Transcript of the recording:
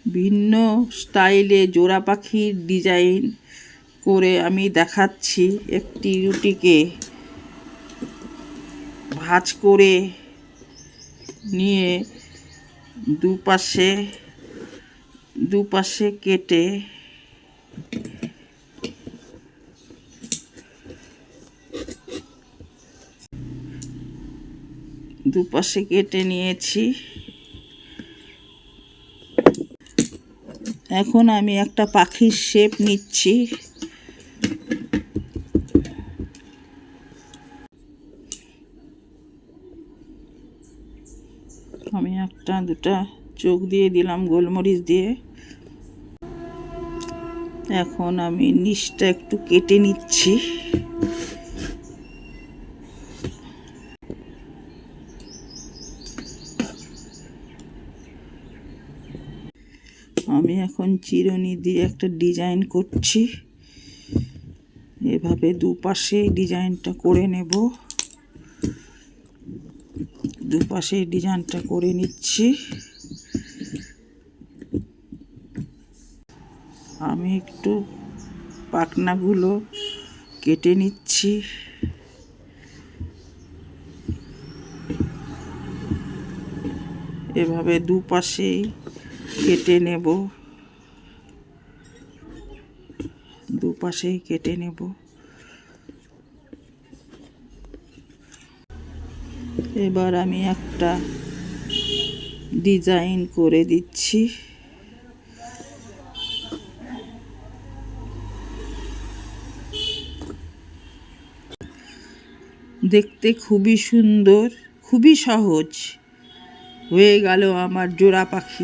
ভিন্ন স্টাইলে জোড়া পাখির ডিজাইন করে আমি দেখাচ্ছি। একটি রুটিকে ভাঁজ করে নিয়ে দুপাশে কেটে নিয়েছি। এখন আমি একটা পাখির শেপ নিচ্ছি। আমি একটা দুটা চোখ দিয়ে দিলাম গোলমরিচ দিয়ে। এখন আমি নিচটা একটু কেটে নিচ্ছি। আমি এখন চিরুনি দিয়ে একটা ডিজাইন করছি। এভাবে দুপাশে ডিজাইনটা করে নেব। দুপাশে ডিজাইনটা করে নিচ্ছি। আমি একটু পাখনাগুলো কেটে নিচ্ছি। এভাবে দুপাশেই কেটে নেব। এবার আমি একটা ডিজাইন করে দিচ্ছি। দেখতে খুবই সুন্দর, খুবই সহজ হয়ে গেল আমার জোড়া পাখি।